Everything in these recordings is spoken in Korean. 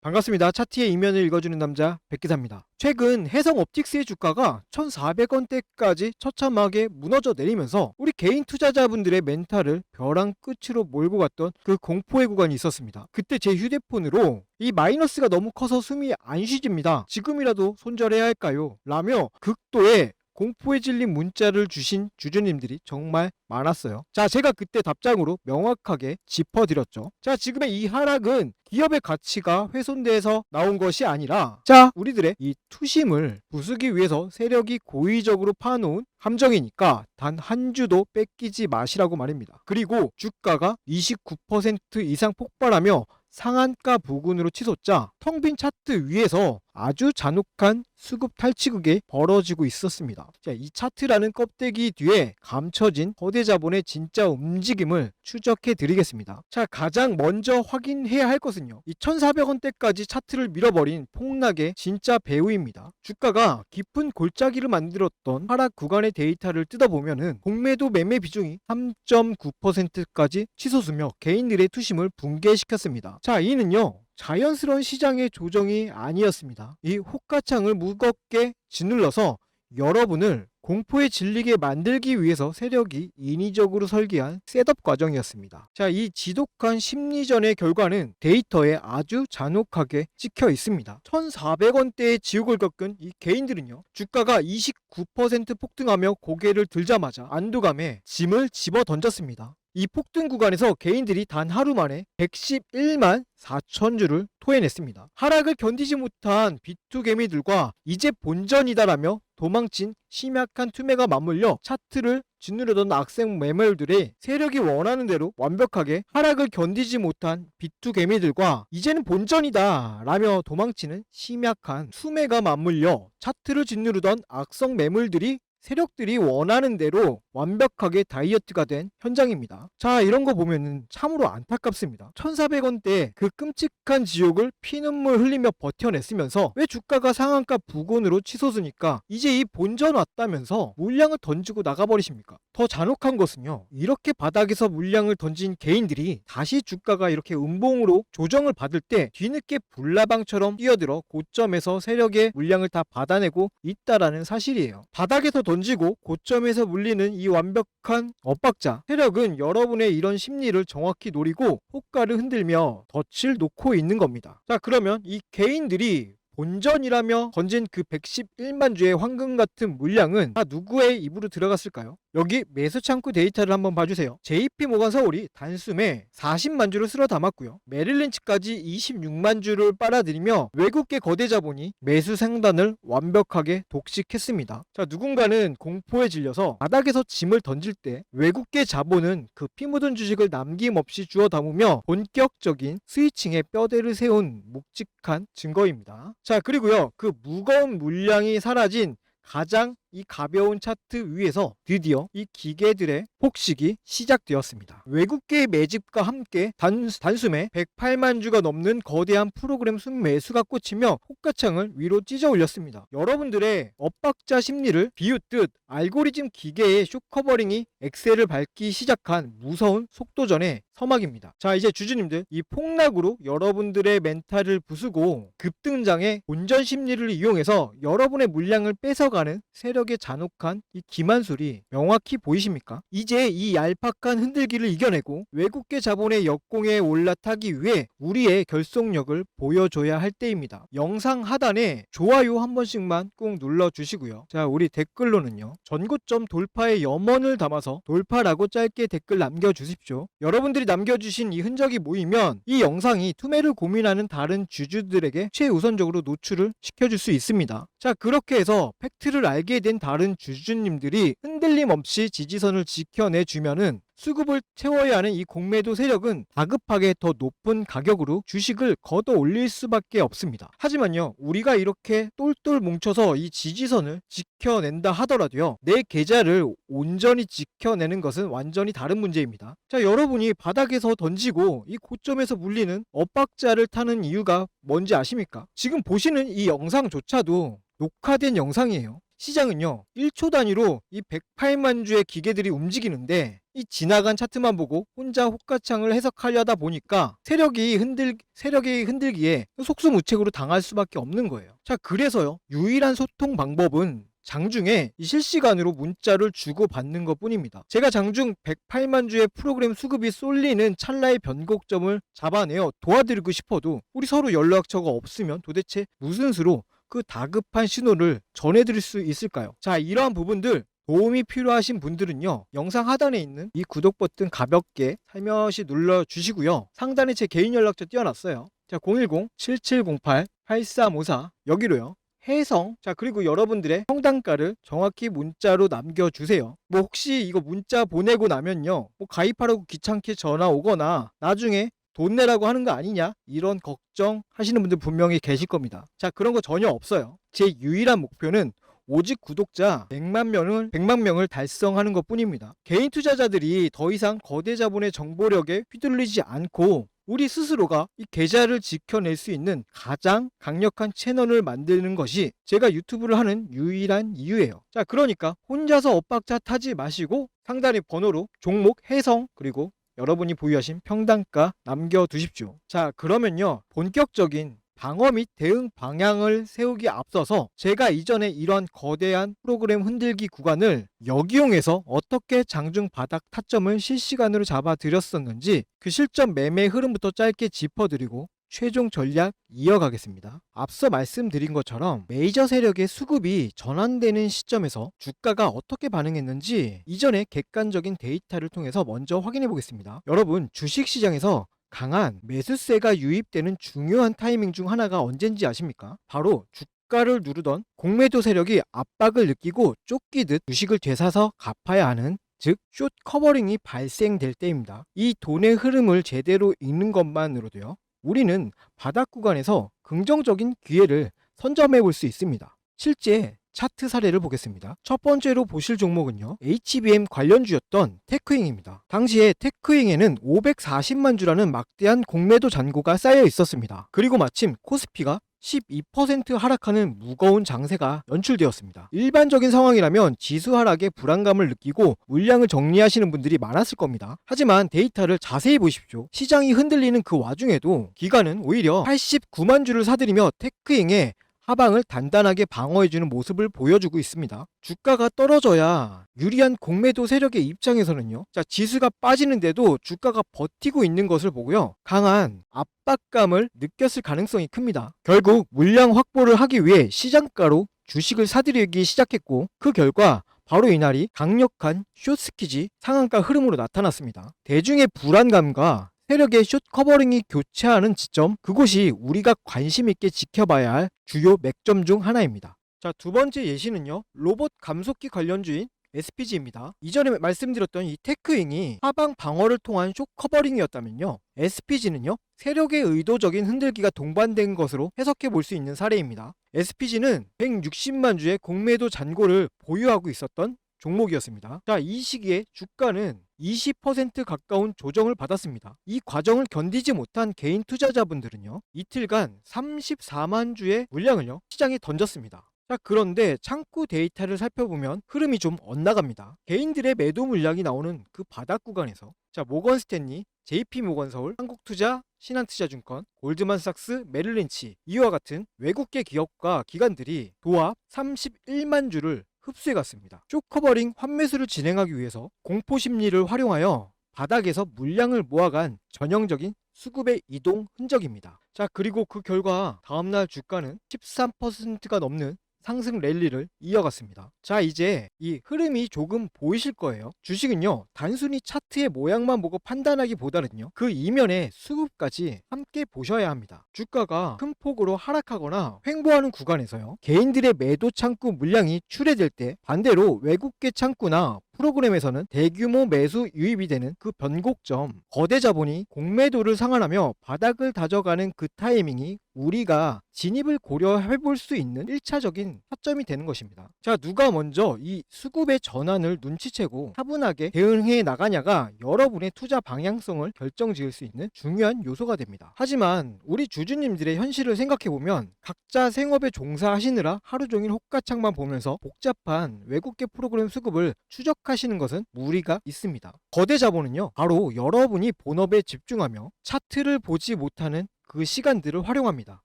반갑습니다. 차트의 이면을 읽어주는 남자 백기사입니다. 최근 해성옵틱스의 주가가 1,400원대까지 처참하게 무너져 내리면서 우리 개인 투자자분들의 멘탈을 벼랑 끝으로 몰고 갔던 그 공포의 구간이 있었습니다. 그때 제 휴대폰으로 이 마이너스가 너무 커서 숨이 안 쉬집니다. 지금이라도 손절해야 할까요? 라며 극도의 공포에 질린 문자를 주신 주주님들이 정말 많았어요. 자, 제가 그때 답장으로 명확하게 짚어드렸죠. 자, 지금의 이 하락은 기업의 가치가 훼손돼서 나온 것이 아니라 우리들의 이 투심을 부수기 위해서 세력이 고의적으로 파놓은 함정이니까 단 한 주도 뺏기지 마시라고 말입니다. 그리고 주가가 29% 이상 폭발하며 상한가 부근으로 치솟자 텅 빈 차트 위에서 아주 잔혹한 수급 탈취극이 벌어지고 있었습니다. 자, 이 차트라는 껍데기 뒤에 감춰진 거대 자본의 진짜 움직임을 추적해 드리겠습니다. 자, 가장 먼저 확인해야 할 것은요, 이 1,400원대까지 차트를 밀어버린 폭락의 진짜 배후입니다. 주가가 깊은 골짜기를 만들었던 하락 구간의 데이터를 뜯어보면은 공매도 매매 비중이 3.9%까지 치솟으며 개인들의 투심을 붕괴시켰습니다. 자, 이는요, 자연스러운 시장의 조정이 아니었습니다. 이 호가창을 무겁게 짓눌러서 여러분을 공포에 질리게 만들기 위해서 세력이 인위적으로 설계한 셋업 과정이었습니다. 자, 이 지독한 심리전의 결과는 데이터에 아주 잔혹하게 찍혀 있습니다. 1,400원대의 지옥을 겪은 이 개인들은요, 주가가 29% 폭등하며 고개를 들자마자 안도감에 짐을 집어 던졌습니다. 이 폭등 구간에서 개인들이 단 하루 만에 111만 4천 주를 토해냈습니다. 하락을 견디지 못한 비투개미들과 이제 본전이다라며 도망친 심약한 투매가 맞물려 차트를 짓누르던 악생 매매들의 세력이 원하는 대로 완벽하게 하락을 견디지 못한 비투개미들과 이제는 본전이다 라며 도망치는 심약한 투매가 맞물려 차트를 짓누르던 악성 매물들이 세력들이 원하는 대로 완벽하게 다이어트가 된 현장입니다. 자, 이런 거 보면은 참으로 안타깝습니다. 1,400원대 그 끔찍한 지옥을 피눈물 흘리며 버텨냈으면서 왜 주가가 상한가 부근으로 치솟으니까 이제 이 본전 왔다면서 물량을 던지고 나가버리십니까? 더 잔혹한 것은요, 이렇게 바닥에서 물량을 던진 개인들이 다시 주가가 이렇게 음봉으로 조정을 받을 때 뒤늦게 불나방처럼 뛰어들어 고점에서 세력의 물량을 다 받아내고 있다라는 사실이에요. 바닥에서 던지고 고점에서 물리는 이 완벽한 엇박자, 세력은 여러분의 이런 심리를 정확히 노리고 호가를 흔들며 덫을 놓고 있는 겁니다. 자, 그러면 이 개인들이 본전이라며 던진 그 111만 주의 황금 같은 물량은 다 누구의 입으로 들어갔을까요? 여기 매수 창구 데이터를 한번 봐주세요. JP모간 서울이 단숨에 40만 주를 쓸어 담았고요. 메릴린치까지 26만 주를 빨아들이며 외국계 거대 자본이 매수 생단을 완벽하게 독식했습니다. 자, 누군가는 공포에 질려서 바닥에서 짐을 던질 때 외국계 자본은 그 피 묻은 주식을 남김없이 주워 담으며 본격적인 스위칭에 뼈대를 세운 묵직한 증거입니다. 자, 그리고요, 그 무거운 물량이 사라진 가장 이 가벼운 차트 위에서 드디어 이 기계들의 폭식이 시작되었습니다. 외국계의 매집과 함께 단숨에 108만 주가 넘는 거대한 프로그램 순매수가 꽂히며 호가창을 위로 찢어 올렸습니다. 여러분들의 엇박자 심리를 비웃듯 알고리즘 기계의 쇼커버링이 엑셀을 밟기 시작한 무서운 속도전의 서막입니다. 자, 이제 주주님들, 이 폭락으로 여러분들의 멘탈을 부수고 급등장의 본전 심리를 이용해서 여러분의 물량을 뺏어가는 세력의 잔혹한 이 기만술이 명확히 보이십니까? 이제 이 얄팍한 흔들기를 이겨내고 외국계 자본의 역공에 올라타기 위해 우리의 결속력을 보여줘야 할 때입니다. 영상 하단에 좋아요 한 번씩만 꾹 눌러주시고요. 자, 우리 댓글로는요, 전고점 돌파의 염원을 담아서 돌파라고 짧게 댓글 남겨주십시오. 여러분들이 남겨주신 이 흔적이 모이면 이 영상이 투매를 고민하는 다른 주주들에게 최우선적으로 노출을 시켜줄 수 있습니다. 자, 그렇게 해서 팩트를 알게 된 다른 주주님들이 흔들림 없이 지지선을 지켜내주면은 수급을 채워야 하는 이 공매도 세력은 다급하게 더 높은 가격으로 주식을 걷어 올릴 수밖에 없습니다. 하지만요, 우리가 이렇게 똘똘 뭉쳐서 이 지지선을 지켜낸다 하더라도요, 내 계좌를 온전히 지켜내는 것은 완전히 다른 문제입니다. 자, 여러분이 바닥에서 던지고 이 고점에서 물리는 엇박자를 타는 이유가 뭔지 아십니까? 지금 보시는 이 영상조차도 녹화된 영상이에요. 시장은요, 1초 단위로 이 108만 주의 기계들이 움직이는데 이 지나간 차트만 보고 혼자 호가창을 해석하려다 보니까 세력이 흔들기에 속수무책으로 당할 수밖에 없는 거예요. 자, 그래서요, 유일한 소통 방법은 장중에 이 실시간으로 문자를 주고받는 것 뿐입니다. 제가 장중 108만 주의 프로그램 수급이 쏠리는 찰나의 변곡점을 잡아내어 도와드리고 싶어도 우리 서로 연락처가 없으면 도대체 무슨 수로 그 다급한 신호를 전해드릴 수 있을까요? 자, 이러한 부분들 도움이 필요하신 분들은요, 영상 하단에 있는 이 구독 버튼 가볍게 살며시 눌러주시고요. 상단에 제 개인 연락처 띄워놨어요. 자, 010-7708-8354 여기로요. 해성. 자, 그리고 여러분들의 평단가를 정확히 문자로 남겨주세요. 뭐 혹시 이거 문자 보내고 나면요, 뭐 가입하라고 귀찮게 전화 오거나 나중에 돈 내라고 하는 거 아니냐, 이런 걱정 하시는 분들 분명히 계실 겁니다. 자, 그런 거 전혀 없어요. 제 유일한 목표는 오직 구독자 100만 명을 달성하는 것 뿐입니다. 개인 투자자들이 더 이상 거대 자본의 정보력에 휘둘리지 않고 우리 스스로가 이 계좌를 지켜낼 수 있는 가장 강력한 채널을 만드는 것이 제가 유튜브를 하는 유일한 이유예요. 자, 그러니까 혼자서 엇박자 타지 마시고 상단의 번호로 종목 해성 그리고 여러분이 보유하신 평단가 남겨두십시오. 자, 그러면요, 본격적인 방어 및 대응 방향을 세우기 앞서서 제가 이전에 이런 거대한 프로그램 흔들기 구간을 역이용해서 어떻게 장중 바닥 타점을 실시간으로 잡아드렸었는지 그 실전 매매 흐름부터 짧게 짚어드리고 최종 전략 이어가겠습니다. 앞서 말씀드린 것처럼 메이저 세력의 수급이 전환되는 시점에서 주가가 어떻게 반응했는지 이전의 객관적인 데이터를 통해서 먼저 확인해 보겠습니다. 여러분, 주식시장에서 강한 매수세가 유입되는 중요한 타이밍 중 하나가 언젠지 아십니까? 바로 주가를 누르던 공매도 세력이 압박을 느끼고 쫓기듯 주식을 되사서 갚아야 하는, 즉 숏 커버링이 발생될 때입니다. 이 돈의 흐름을 제대로 읽는 것만으로도요, 우리는 바닥 구간에서 긍정적인 기회를 선점해 볼 수 있습니다. 실제 차트 사례를 보겠습니다. 첫 번째로 보실 종목은요, HBM 관련주였던 테크잉입니다. 당시에 테크잉에는 540만 주라는 막대한 공매도 잔고가 쌓여 있었습니다. 그리고 마침 코스피가 12% 하락하는 무거운 장세가 연출되었습니다. 일반적인 상황이라면 지수 하락에 불안감을 느끼고 물량을 정리하시는 분들이 많았을 겁니다. 하지만 데이터를 자세히 보십시오. 시장이 흔들리는 그 와중에도 기관은 오히려 89만 주를 사들이며 테크잉의 하방을 단단하게 방어해주는 모습을 보여주고 있습니다. 주가가 떨어져야 유리한 공매도 세력의 입장에서는요, 자, 지수가 빠지는데도 주가가 버티고 있는 것을 보고요, 강한 압박감을 느꼈을 가능성이 큽니다. 결국 물량 확보를 하기 위해 시장가로 주식을 사들이기 시작했고, 그 결과 바로 이날이 강력한 숏스키지 상한가 흐름으로 나타났습니다. 대중의 불안감과 세력의 숏 커버링이 교차하는 지점, 그곳이 우리가 관심 있게 지켜봐야 할 주요 맥점 중 하나입니다. 자, 두 번째 예시는요, 로봇 감속기 관련주인 SPG입니다. 이전에 말씀드렸던 이 테크잉이 하방 방어를 통한 숏 커버링이었다면요, SPG는요, 세력의 의도적인 흔들기가 동반된 것으로 해석해 볼 수 있는 사례입니다. SPG는 160만 주의 공매도 잔고를 보유하고 있었던 종목이었습니다. 자, 이 시기에 주가는 20% 가까운 조정을 받았습니다. 이 과정을 견디지 못한 개인 투자자분들은요, 이틀간 34만 주의 물량을요, 시장에 던졌습니다. 자, 그런데 창구 데이터를 살펴보면 흐름이 좀 엇나갑니다. 개인들의 매도 물량이 나오는 그 바닥 구간에서, 자, 모건스탠리, JP모건서울, 한국투자, 신한투자증권, 골드만삭스, 메릴린치, 이와 같은 외국계 기업과 기관들이 도합 31만 주를 흡수해갔습니다. 숏커버링 환매수를 진행하기 위해서 공포심리를 활용하여 바닥에서 물량을 모아간 전형적인 수급의 이동 흔적입니다. 자, 그리고 그 결과 다음날 주가는 13%가 넘는 상승 랠리를 이어갔습니다. 자, 이제 이 흐름이 조금 보이실 거예요. 주식은요, 단순히 차트의 모양만 보고 판단하기보다는요, 그 이면의 수급까지 함께 보셔야 합니다. 주가가 큰 폭으로 하락하거나 횡보하는 구간에서요, 개인들의 매도 창구 물량이 출회될 때 반대로 외국계 창구나 프로그램에서는 대규모 매수 유입이 되는 그 변곡점, 거대 자본이 공매도를 상환하며 바닥을 다져가는 그 타이밍이 우리가 진입을 고려해 볼 수 있는 1차적인 타점이 되는 것입니다. 자, 누가 먼저 이 수급의 전환을 눈치채고 차분하게 대응해 나가냐가 여러분의 투자 방향성을 결정지을 수 있는 중요한 요소가 됩니다. 하지만 우리 주주님들의 현실을 생각해 보면 각자 생업에 종사하시느라 하루 종일 호가창만 보면서 복잡한 외국계 프로그램 수급을 추적 생각하시는 것은 무리가 있습니다. 거대 자본은요, 바로 여러분이 본업에 집중하며 차트를 보지 못하는 그 시간들을 활용합니다.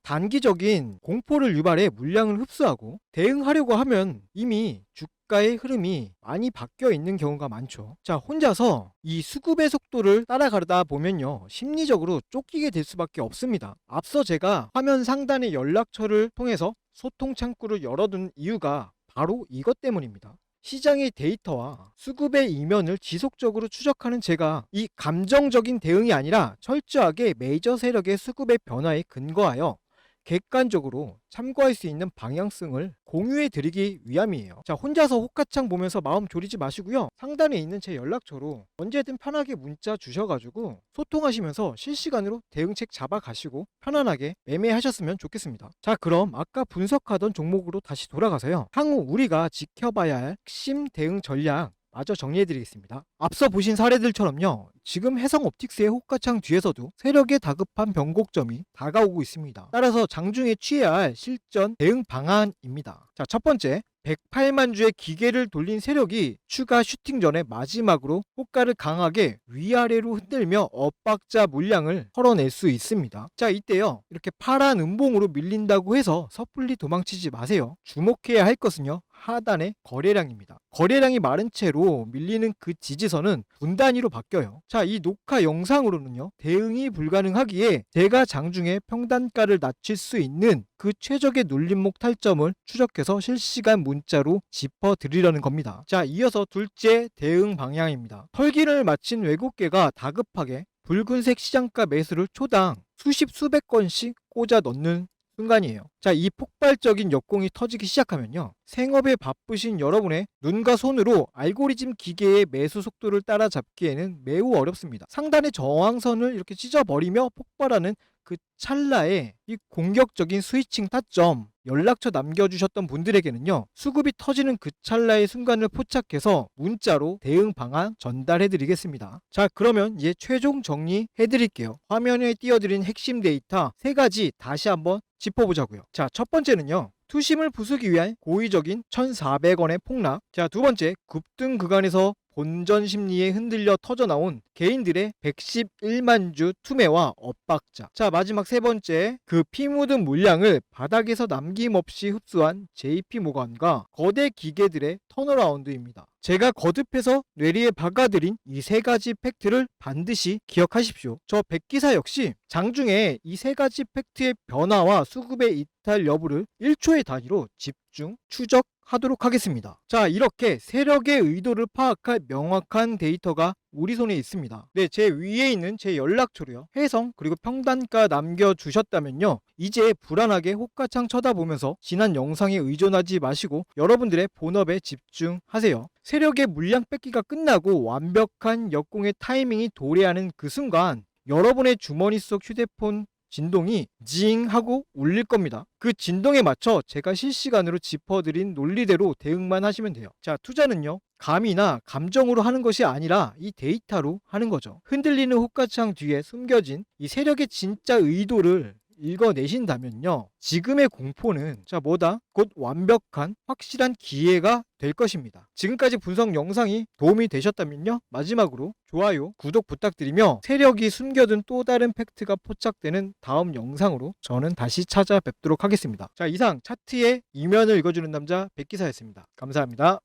단기적인 공포를 유발해 물량을 흡수하고 대응하려고 하면 이미 주가의 흐름이 많이 바뀌어 있는 경우가 많죠. 자, 혼자서 이 수급의 속도를 따라가다 보면요, 심리적으로 쫓기게 될 수밖에 없습니다. 앞서 제가 화면 상단의 연락처를 통해서 소통 창구를 열어둔 이유가 바로 이것 때문입니다. 시장의 데이터와 수급의 이면을 지속적으로 추적하는 제가 이 감정적인 대응이 아니라 철저하게 메이저 세력의 수급의 변화에 근거하여 객관적으로 참고할 수 있는 방향성을 공유해 드리기 위함이에요. 자, 혼자서 호가창 보면서 마음 졸이지 마시고요. 상단에 있는 제 연락처로 언제든 편하게 문자 주셔가지고 소통하시면서 실시간으로 대응책 잡아가시고 편안하게 매매하셨으면 좋겠습니다. 자, 그럼 아까 분석하던 종목으로 다시 돌아가서요, 향후 우리가 지켜봐야 할 핵심 대응 전략 마저 정리해드리겠습니다. 앞서 보신 사례들처럼요, 지금 해성옵틱스의 호가창 뒤에서도 세력의 다급한 변곡점이 다가오고 있습니다. 따라서 장중에 취해야 할 실전 대응 방안입니다. 자, 첫 번째, 108만 주의 기계를 돌린 세력이 추가 슈팅 전에 마지막으로 호가를 강하게 위아래로 흔들며 엇박자 물량을 털어낼 수 있습니다. 자, 이때요, 이렇게 파란 음봉으로 밀린다고 해서 섣불리 도망치지 마세요. 주목해야 할 것은요, 하단의 거래량입니다. 거래량이 마른 채로 밀리는 그 지지선은 분 단위로 바뀌어요. 자, 이 녹화 영상으로는요, 대응이 불가능하기에 제가 장중에 평단가를 낮출 수 있는 그 최적의 눌림목 탈점을 추적해서 실시간 문자로 짚어드리려는 겁니다. 자, 이어서 둘째 대응 방향입니다. 털기를 마친 외국계가 다급하게 붉은색 시장가 매수를 초당 수십 수백 건씩 꽂아 넣는 순간이에요. 자, 이 폭발적인 역공이 터지기 시작하면요, 생업에 바쁘신 여러분의 눈과 손으로 알고리즘 기계의 매수 속도를 따라잡기에는 매우 어렵습니다. 상단의 저항선을 이렇게 찢어버리며 폭발하는 그 찰나에 이 공격적인 스위칭 타점, 연락처 남겨주셨던 분들에게는요, 수급이 터지는 그 찰나의 순간을 포착해서 문자로 대응 방안 전달해드리겠습니다. 자, 그러면 이제 최종 정리해드릴게요. 화면에 띄워드린 핵심 데이터 3가지 다시 한번 짚어보자고요. 자, 첫 번째는요, 투심을 부수기 위한 고의적인 1,400원의 폭락. 자, 두 번째, 급등 구간에서 본전 심리에 흔들려 터져나온 개인들의 111만 주 투매와 엇박자. 자, 마지막 세 번째, 그 피 묻은 물량을 바닥에서 남김없이 흡수한 JP모건과 거대 기계들의 턴어라운드입니다. 제가 거듭해서 뇌리에 박아드린 이 3가지 팩트를 반드시 기억하십시오. 저 백기사 역시 장중에 이 3가지 팩트의 변화와 수급의 이탈 여부를 1초의 단위로 집중 추적하도록 하겠습니다. 자, 이렇게 세력의 의도를 파악할 명확한 데이터가 우리 손에 있습니다. 네, 제 위에 있는 제 연락처로요, 해성 그리고 평단가 남겨주셨다면요, 이제 불안하게 호가창 쳐다보면서 지난 영상에 의존하지 마시고 여러분들의 본업에 집중하세요. 세력의 물량 뺏기가 끝나고 완벽한 역공의 타이밍이 도래하는 그 순간 여러분의 주머니 속 휴대폰 진동이 징 하고 울릴 겁니다. 그 진동에 맞춰 제가 실시간으로 짚어드린 논리대로 대응만 하시면 돼요. 자, 투자는요, 감이나 감정으로 하는 것이 아니라 이 데이터로 하는 거죠. 흔들리는 호가창 뒤에 숨겨진 이 세력의 진짜 의도를 읽어내신다면요, 지금의 공포는 뭐다? 곧 완벽한 확실한 기회가 될 것입니다. 지금까지 분석 영상이 도움이 되셨다면요, 마지막으로 좋아요, 구독 부탁드리며 세력이 숨겨둔 또 다른 팩트가 포착되는 다음 영상으로 저는 다시 찾아뵙도록 하겠습니다. 자, 이상 차트의 이면을 읽어주는 남자 백기사였습니다. 감사합니다.